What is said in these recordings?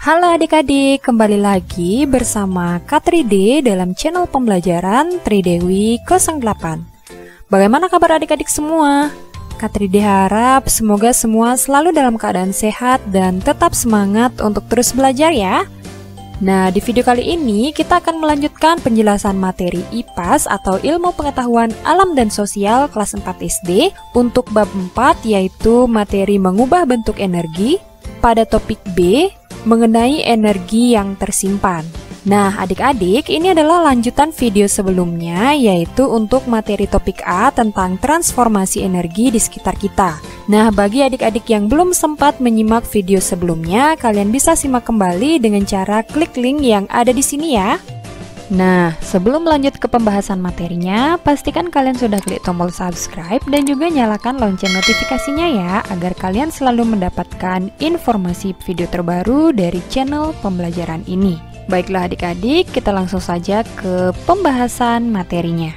Halo adik-adik, kembali lagi bersama Kak 3D dalam channel pembelajaran Tridewi 08. Bagaimana kabar adik-adik semua? Kak 3D harap semoga semua selalu dalam keadaan sehat dan tetap semangat untuk terus belajar ya. Nah, di video kali ini kita akan melanjutkan penjelasan materi IPAS atau Ilmu Pengetahuan Alam dan Sosial kelas 4 SD untuk bab 4 yaitu materi mengubah bentuk energi pada topik B mengenai energi yang tersimpan. Nah, adik-adik, ini adalah lanjutan video sebelumnya yaitu untuk materi topik A tentang transformasi energi di sekitar kita. Nah, bagi adik-adik yang belum sempat menyimak video sebelumnya, kalian bisa simak kembali dengan cara klik link yang ada di sini ya. Nah, sebelum lanjut ke pembahasan materinya, pastikan kalian sudah klik tombol subscribe dan juga nyalakan lonceng notifikasinya ya, agar kalian selalu mendapatkan informasi video terbaru dari channel pembelajaran ini. Baiklah adik-adik, kita langsung saja ke pembahasan materinya.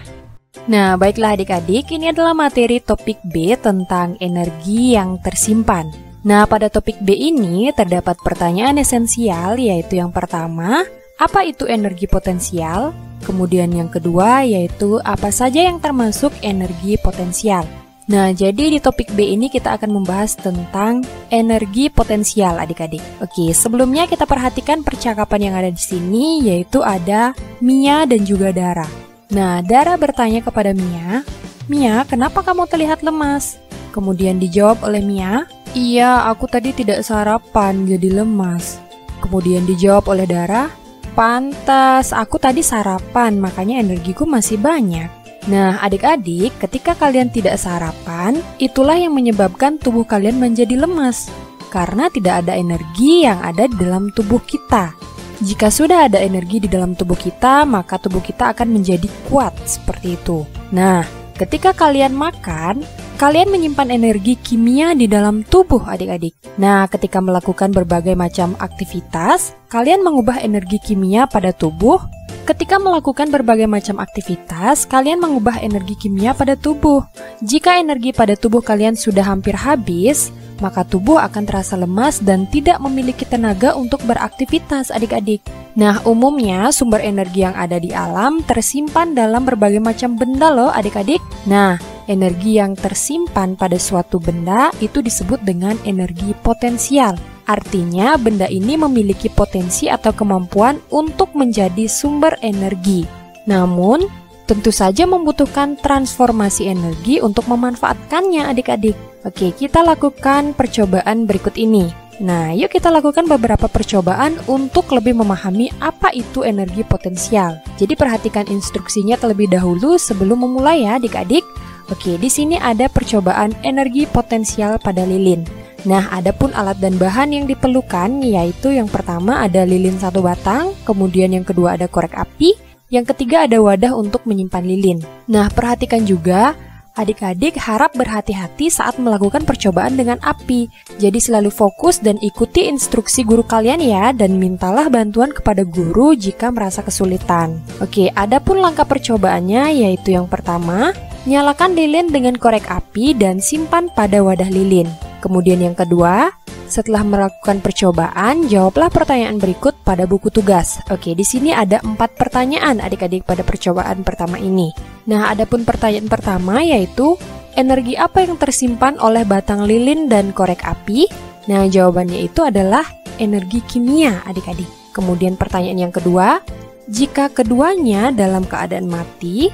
Nah, baiklah adik-adik, ini adalah materi topik B tentang energi yang tersimpan. Nah, pada topik B ini terdapat pertanyaan esensial, yaitu yang pertama, apa itu energi potensial? Kemudian yang kedua yaitu apa saja yang termasuk energi potensial. Nah, jadi di topik B ini kita akan membahas tentang energi potensial adik-adik. Oke, sebelumnya kita perhatikan percakapan yang ada di sini yaitu ada Mia dan juga Dara. Nah, Dara bertanya kepada Mia, "Mia, kenapa kamu terlihat lemas?" Kemudian dijawab oleh Mia, "Iya, aku tadi tidak sarapan jadi lemas." Kemudian dijawab oleh Dara, "Pantas, aku tadi sarapan, makanya energiku masih banyak." Nah, adik-adik, ketika kalian tidak sarapan, itulah yang menyebabkan tubuh kalian menjadi lemas, karena tidak ada energi yang ada di dalam tubuh kita. Jika sudah ada energi di dalam tubuh kita, maka tubuh kita akan menjadi kuat, seperti itu. Nah, ketika kalian makan, kalian menyimpan energi kimia di dalam tubuh adik-adik. Nah, ketika melakukan berbagai macam aktivitas, kalian mengubah energi kimia pada tubuh. Ketika melakukan berbagai macam aktivitas, kalian mengubah energi kimia pada tubuh. Jika energi pada tubuh kalian sudah hampir habis, maka tubuh akan terasa lemas dan tidak memiliki tenaga untuk beraktivitas adik-adik. Nah, umumnya sumber energi yang ada di alam tersimpan dalam berbagai macam benda loh adik-adik. Nah, energi yang tersimpan pada suatu benda itu disebut dengan energi potensial. Artinya, benda ini memiliki potensi atau kemampuan untuk menjadi sumber energi. Namun, tentu saja membutuhkan transformasi energi untuk memanfaatkannya adik-adik. Oke, kita lakukan percobaan berikut ini. Nah, yuk kita lakukan beberapa percobaan untuk lebih memahami apa itu energi potensial. Jadi perhatikan instruksinya terlebih dahulu sebelum memulai ya adik-adik. Oke, di sini ada percobaan energi potensial pada lilin. Nah, adapun alat dan bahan yang diperlukan yaitu yang pertama ada lilin 1 batang, kemudian yang kedua ada korek api, yang ketiga ada wadah untuk menyimpan lilin. Nah, perhatikan juga, adik-adik harap berhati-hati saat melakukan percobaan dengan api. Jadi selalu fokus dan ikuti instruksi guru kalian ya, dan mintalah bantuan kepada guru jika merasa kesulitan. Oke, adapun langkah percobaannya yaitu yang pertama, nyalakan lilin dengan korek api dan simpan pada wadah lilin. Kemudian yang kedua, setelah melakukan percobaan, jawablah pertanyaan berikut pada buku tugas. Oke, di sini ada 4 pertanyaan adik-adik pada percobaan pertama ini. Nah, adapun pertanyaan pertama yaitu, energi apa yang tersimpan oleh batang lilin dan korek api? Nah, jawabannya itu adalah energi kimia adik-adik. Kemudian pertanyaan yang kedua, jika keduanya dalam keadaan mati,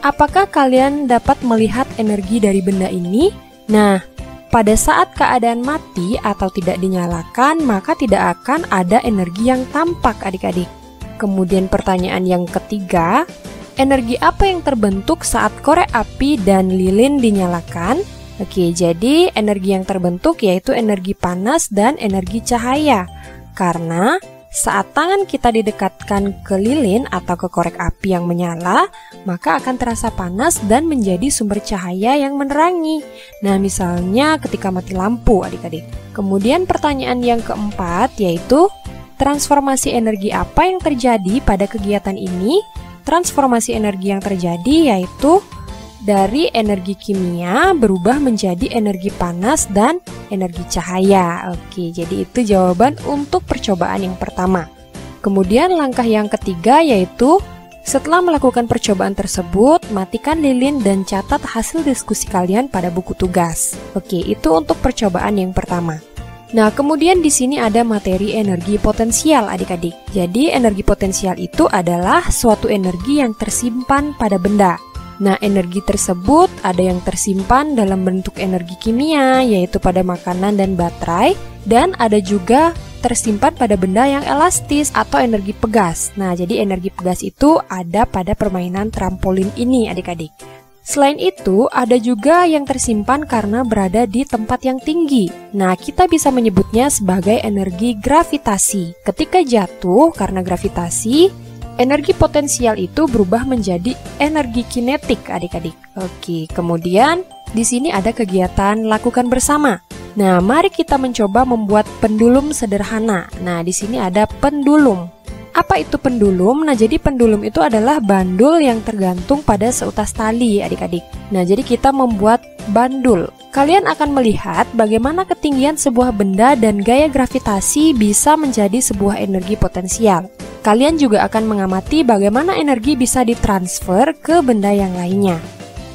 apakah kalian dapat melihat energi dari benda ini? Nah, pada saat keadaan mati atau tidak dinyalakan, maka tidak akan ada energi yang tampak adik-adik. Kemudian pertanyaan yang ketiga, energi apa yang terbentuk saat korek api dan lilin dinyalakan? Oke, jadi energi yang terbentuk yaitu energi panas dan energi cahaya. Karena saat tangan kita didekatkan ke lilin atau ke korek api yang menyala, maka akan terasa panas dan menjadi sumber cahaya yang menerangi. Nah, misalnya ketika mati lampu adik-adik. Kemudian pertanyaan yang keempat yaitu, transformasi energi apa yang terjadi pada kegiatan ini? Transformasi energi yang terjadi yaitu dari energi kimia berubah menjadi energi panas dan energi cahaya. Oke, jadi itu jawaban untuk percobaan yang pertama. Kemudian langkah yang ketiga yaitu setelah melakukan percobaan tersebut, matikan lilin dan catat hasil diskusi kalian pada buku tugas. Oke, itu untuk percobaan yang pertama. Nah, kemudian di sini ada materi energi potensial adik-adik. Jadi, energi potensial itu adalah suatu energi yang tersimpan pada benda. Nah, energi tersebut ada yang tersimpan dalam bentuk energi kimia, yaitu pada makanan dan baterai, dan ada juga tersimpan pada benda yang elastis atau energi pegas. Nah, jadi energi pegas itu ada pada permainan trampolin ini adik-adik. Selain itu, ada juga yang tersimpan karena berada di tempat yang tinggi. Nah, kita bisa menyebutnya sebagai energi gravitasi. Ketika jatuh karena gravitasi, energi potensial itu berubah menjadi energi kinetik adik-adik. Oke, kemudian di sini ada kegiatan lakukan bersama. Nah, mari kita mencoba membuat pendulum sederhana. Nah, di sini ada pendulum. Apa itu pendulum? Nah, jadi pendulum itu adalah bandul yang tergantung pada seutas tali adik-adik. Nah, jadi kita membuat bandul. Kalian akan melihat bagaimana ketinggian sebuah benda dan gaya gravitasi bisa menjadi sebuah energi potensial. Kalian juga akan mengamati bagaimana energi bisa ditransfer ke benda yang lainnya.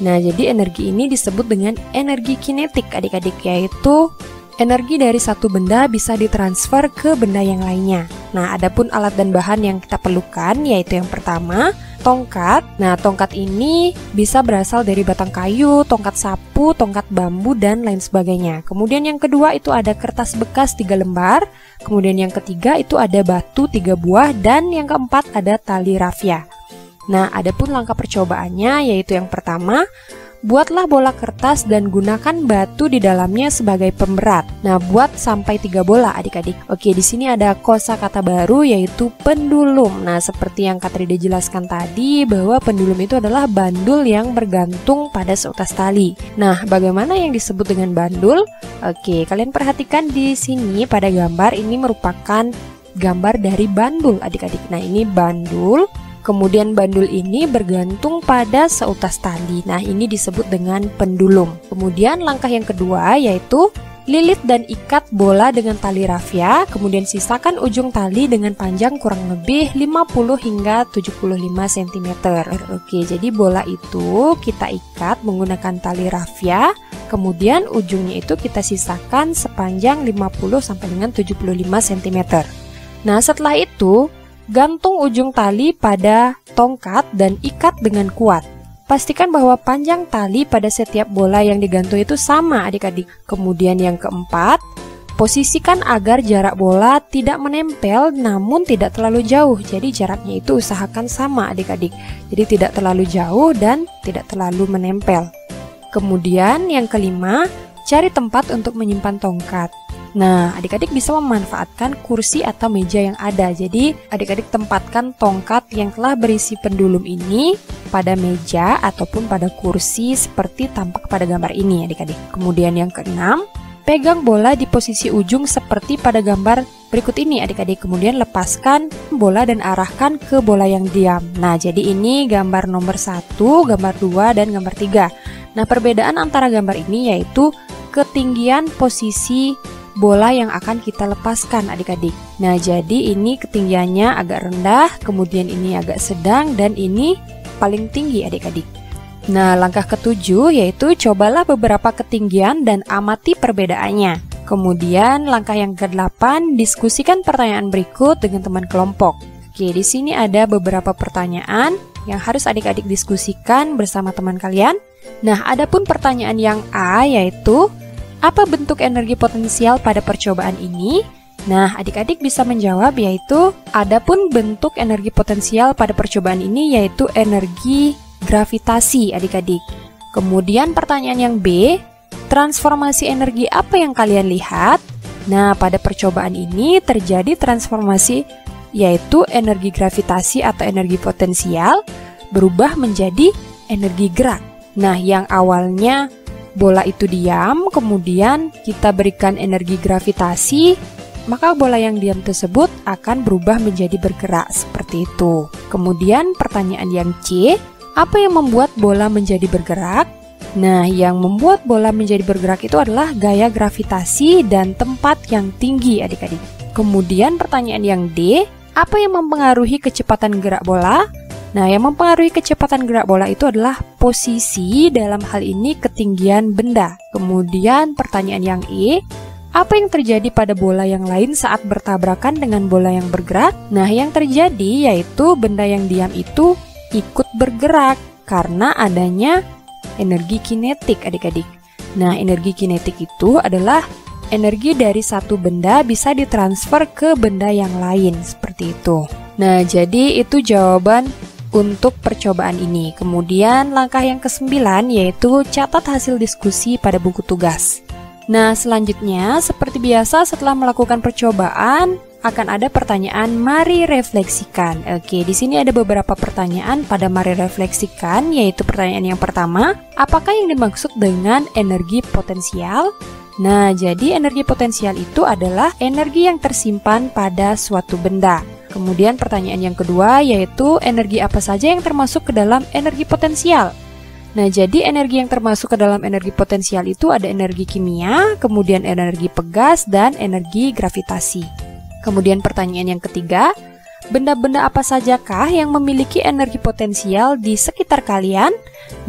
Nah, jadi energi ini disebut dengan energi kinetik adik-adik, yaitu energi dari satu benda bisa ditransfer ke benda yang lainnya. Nah, adapun alat dan bahan yang kita perlukan yaitu yang pertama, tongkat. Nah, tongkat ini bisa berasal dari batang kayu, tongkat sapu, tongkat bambu, dan lain sebagainya. Kemudian yang kedua itu ada kertas bekas 3 lembar. Kemudian yang ketiga itu ada batu 3 buah. Dan yang keempat ada tali rafia. Nah, adapun langkah percobaannya yaitu yang pertama, buatlah bola kertas dan gunakan batu di dalamnya sebagai pemberat. Nah, buat sampai 3 bola adik-adik. Oke, di sini ada kosakata baru yaitu pendulum. Nah, seperti yang Kak Tride jelaskan tadi bahwa pendulum itu adalah bandul yang bergantung pada seutas tali. Nah, bagaimana yang disebut dengan bandul? Oke, kalian perhatikan di sini pada gambar ini merupakan gambar dari bandul adik-adik. Nah, ini bandul. Kemudian bandul ini bergantung pada seutas tali. Nah, ini disebut dengan pendulum. Kemudian langkah yang kedua yaitu lilit dan ikat bola dengan tali rafia. Kemudian sisakan ujung tali dengan panjang kurang lebih 50 hingga 75 cm. Oke, jadi bola itu kita ikat menggunakan tali rafia. Kemudian ujungnya itu kita sisakan sepanjang 50 sampai dengan 75 cm. Nah, setelah itu gantung ujung tali pada tongkat dan ikat dengan kuat. Pastikan bahwa panjang tali pada setiap bola yang digantung itu sama adik-adik. Kemudian yang keempat, posisikan agar jarak bola tidak menempel namun tidak terlalu jauh. Jadi jaraknya itu usahakan sama adik-adik. Jadi tidak terlalu jauh dan tidak terlalu menempel. Kemudian yang kelima, cari tempat untuk menyimpan tongkat. Nah, adik-adik bisa memanfaatkan kursi atau meja yang ada. Jadi, adik-adik tempatkan tongkat yang telah berisi pendulum ini pada meja ataupun pada kursi seperti tampak pada gambar ini, adik-adik. Kemudian yang keenam, pegang bola di posisi ujung seperti pada gambar berikut ini, adik-adik. Kemudian lepaskan bola dan arahkan ke bola yang diam. Nah, jadi ini gambar nomor 1, gambar 2, dan gambar 3. Nah, perbedaan antara gambar ini yaitu ketinggian posisi bola yang akan kita lepaskan adik-adik. Nah, jadi ini ketinggiannya agak rendah, kemudian ini agak sedang, dan ini paling tinggi adik-adik. Nah, langkah ketujuh yaitu cobalah beberapa ketinggian dan amati perbedaannya. Kemudian langkah yang ke-8, diskusikan pertanyaan berikut dengan teman kelompok. Oke, di sini ada beberapa pertanyaan yang harus adik-adik diskusikan bersama teman kalian. Nah, adapun pertanyaan yang A yaitu apa bentuk energi potensial pada percobaan ini? Nah, adik-adik bisa menjawab yaitu adapun bentuk energi potensial pada percobaan ini yaitu energi gravitasi adik-adik. Kemudian pertanyaan yang B, transformasi energi apa yang kalian lihat? Nah, pada percobaan ini terjadi transformasi yaitu energi gravitasi atau energi potensial berubah menjadi energi gerak. Nah, yang awalnya bola itu diam, kemudian kita berikan energi gravitasi, maka bola yang diam tersebut akan berubah menjadi bergerak seperti itu. Kemudian pertanyaan yang C, Apa yang membuat bola menjadi bergerak? Nah, yang membuat bola menjadi bergerak itu adalah gaya gravitasi dan tempat yang tinggi adik-adik. Kemudian pertanyaan yang D, apa yang mempengaruhi kecepatan gerak bola? Nah, yang mempengaruhi kecepatan gerak bola itu adalah posisi, dalam hal ini ketinggian benda. Kemudian pertanyaan yang E, apa yang terjadi pada bola yang lain saat bertabrakan dengan bola yang bergerak? Nah, yang terjadi yaitu benda yang diam itu ikut bergerak karena adanya energi kinetik adik-adik. Nah, energi kinetik itu adalah energi dari satu benda bisa ditransfer ke benda yang lain, seperti itu. Nah, jadi itu jawaban untuk percobaan ini. Kemudian langkah yang ke-9 yaitu catat hasil diskusi pada buku tugas. Nah, selanjutnya seperti biasa setelah melakukan percobaan akan ada pertanyaan mari refleksikan. Oke, di sini ada beberapa pertanyaan pada mari refleksikan, yaitu pertanyaan yang pertama, apakah yang dimaksud dengan energi potensial? Nah, jadi energi potensial itu adalah energi yang tersimpan pada suatu benda. Kemudian pertanyaan yang kedua yaitu energi apa saja yang termasuk ke dalam energi potensial? Nah, jadi energi yang termasuk ke dalam energi potensial itu ada energi kimia, kemudian energi pegas, dan energi gravitasi. Kemudian pertanyaan yang ketiga, benda-benda apa sajakah yang memiliki energi potensial di sekitar kalian?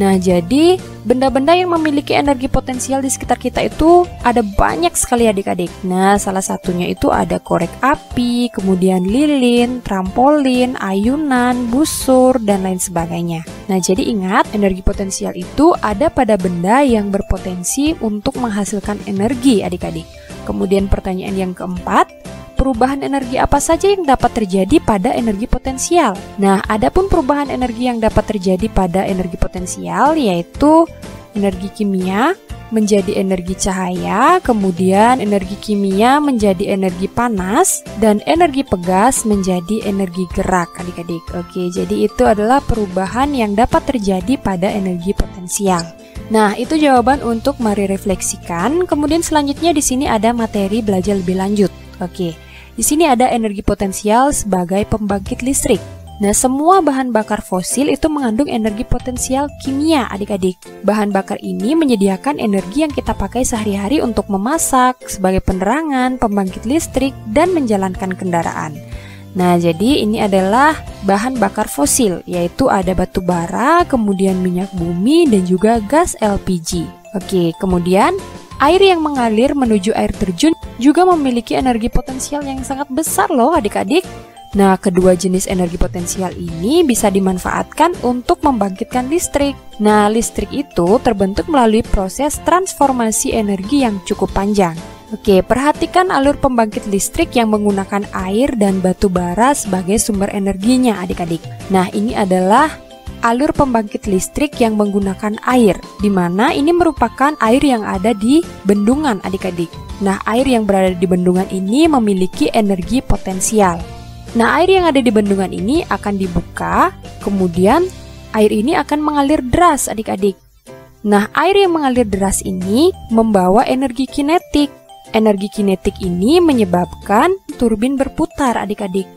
Nah, jadi benda-benda yang memiliki energi potensial di sekitar kita itu ada banyak sekali adik-adik. Nah, salah satunya itu ada korek api, kemudian lilin, trampolin, ayunan, busur, dan lain sebagainya. Nah, jadi ingat, energi potensial itu ada pada benda yang berpotensi untuk menghasilkan energi adik-adik. Kemudian pertanyaan yang keempat, perubahan energi apa saja yang dapat terjadi pada energi potensial? Nah, adapun perubahan energi yang dapat terjadi pada energi potensial yaitu energi kimia menjadi energi cahaya, kemudian energi kimia menjadi energi panas, dan energi pegas menjadi energi gerak adik-adik. Oke, jadi itu adalah perubahan yang dapat terjadi pada energi potensial. Nah, itu jawaban untuk mari refleksikan. Kemudian selanjutnya di sini ada materi belajar lebih lanjut. Oke. Di sini ada energi potensial sebagai pembangkit listrik. Nah, semua bahan bakar fosil itu mengandung energi potensial kimia, adik-adik. Bahan bakar ini menyediakan energi yang kita pakai sehari-hari untuk memasak, sebagai penerangan, pembangkit listrik, dan menjalankan kendaraan. Nah, jadi ini adalah bahan bakar fosil, yaitu ada batu bara, kemudian minyak bumi, dan juga gas LPG. Oke, kemudian air yang mengalir menuju air terjun juga memiliki energi potensial yang sangat besar loh adik-adik. Nah, kedua jenis energi potensial ini bisa dimanfaatkan untuk membangkitkan listrik. Nah, listrik itu terbentuk melalui proses transformasi energi yang cukup panjang. Oke, perhatikan alur pembangkit listrik yang menggunakan air dan batu bara sebagai sumber energinya adik-adik. Nah, ini adalah alur pembangkit listrik yang menggunakan air, di mana ini merupakan air yang ada di bendungan adik-adik. Nah, air yang berada di bendungan ini memiliki energi potensial. Nah, air yang ada di bendungan ini akan dibuka, kemudian air ini akan mengalir deras adik-adik. Nah, air yang mengalir deras ini membawa energi kinetik. Energi kinetik ini menyebabkan turbin berputar adik-adik.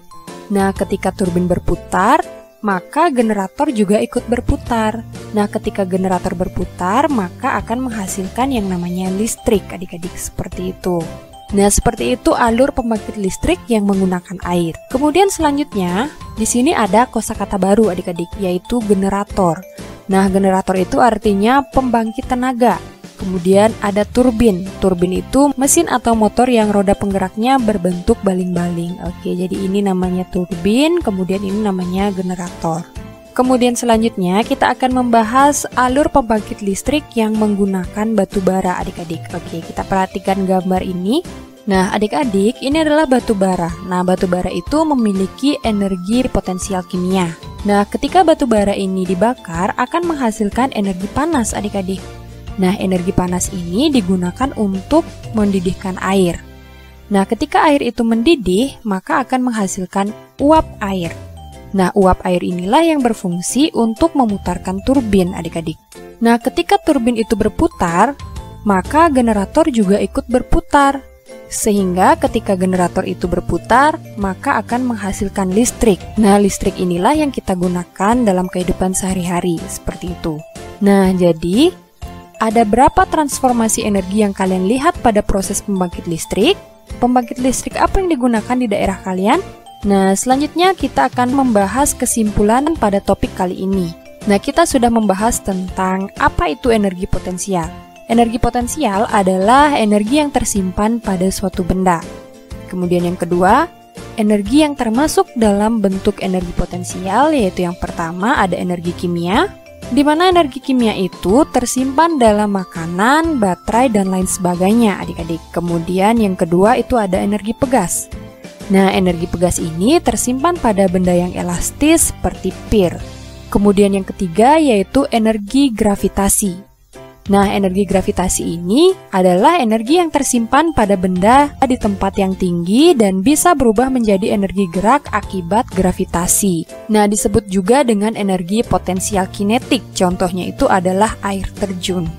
Nah, ketika turbin berputar, maka generator juga ikut berputar. Nah, ketika generator berputar, maka akan menghasilkan yang namanya listrik adik-adik, seperti itu. Nah, seperti itu alur pembangkit listrik yang menggunakan air. Kemudian selanjutnya, di sini ada kosakata baru adik-adik, yaitu generator. Nah, generator itu artinya pembangkit tenaga. Kemudian ada turbin. Turbin itu mesin atau motor yang roda penggeraknya berbentuk baling-baling. Oke, jadi ini namanya turbin, kemudian ini namanya generator. Kemudian selanjutnya kita akan membahas alur pembangkit listrik yang menggunakan batu bara adik-adik. Oke, kita perhatikan gambar ini. Nah, adik-adik, ini adalah batu bara. Nah, batu bara itu memiliki energi potensial kimia. Nah, ketika batu bara ini dibakar akan menghasilkan energi panas adik-adik. Nah, energi panas ini digunakan untuk mendidihkan air. Nah, ketika air itu mendidih, maka akan menghasilkan uap air. Nah, uap air inilah yang berfungsi untuk memutarkan turbin adik-adik. Nah, ketika turbin itu berputar, maka generator juga ikut berputar. Sehingga ketika generator itu berputar, maka akan menghasilkan listrik. Nah, listrik inilah yang kita gunakan dalam kehidupan sehari-hari, seperti itu. Nah, jadi ada berapa transformasi energi yang kalian lihat pada proses pembangkit listrik? Pembangkit listrik apa yang digunakan di daerah kalian? Nah, selanjutnya kita akan membahas kesimpulan pada topik kali ini. Nah, kita sudah membahas tentang apa itu energi potensial. Energi potensial adalah energi yang tersimpan pada suatu benda. Kemudian yang kedua, energi yang termasuk dalam bentuk energi potensial, yaitu yang pertama ada energi kimia, di mana energi kimia itu tersimpan dalam makanan, baterai, dan lain sebagainya, adik-adik. Kemudian yang kedua itu ada energi pegas. Nah, energi pegas ini tersimpan pada benda yang elastis seperti pir. Kemudian yang ketiga yaitu energi gravitasi. Nah, energi gravitasi ini adalah energi yang tersimpan pada benda di tempat yang tinggi dan bisa berubah menjadi energi gerak akibat gravitasi. Nah, disebut juga dengan energi potensial kinetik. Contohnya itu adalah air terjun.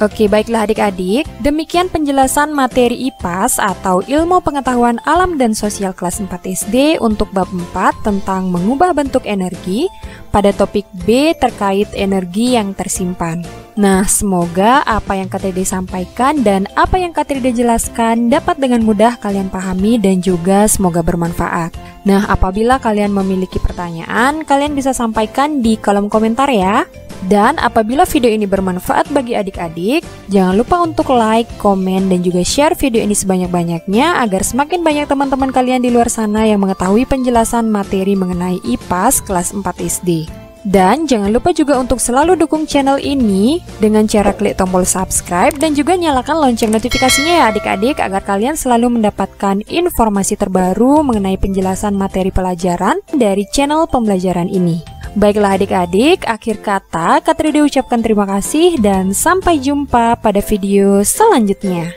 Oke, baiklah adik-adik, demikian penjelasan materi IPAS atau Ilmu Pengetahuan Alam dan Sosial kelas 4 SD untuk bab 4 tentang mengubah bentuk energi pada topik B terkait energi yang tersimpan. Nah, semoga apa yang Kak Tride sampaikan dan apa yang Kak Tride jelaskan dapat dengan mudah kalian pahami dan juga semoga bermanfaat. Nah, apabila kalian memiliki pertanyaan, kalian bisa sampaikan di kolom komentar ya. Dan apabila video ini bermanfaat bagi adik-adik, jangan lupa untuk like, komen, dan juga share video ini sebanyak-banyaknya agar semakin banyak teman-teman kalian di luar sana yang mengetahui penjelasan materi mengenai IPAS kelas 4 SD. Dan jangan lupa juga untuk selalu dukung channel ini dengan cara klik tombol subscribe dan juga nyalakan lonceng notifikasinya ya adik-adik agar kalian selalu mendapatkan informasi terbaru mengenai penjelasan materi pelajaran dari channel pembelajaran ini. Baiklah adik-adik, akhir kata Kak Tride ucapkan terima kasih dan sampai jumpa pada video selanjutnya.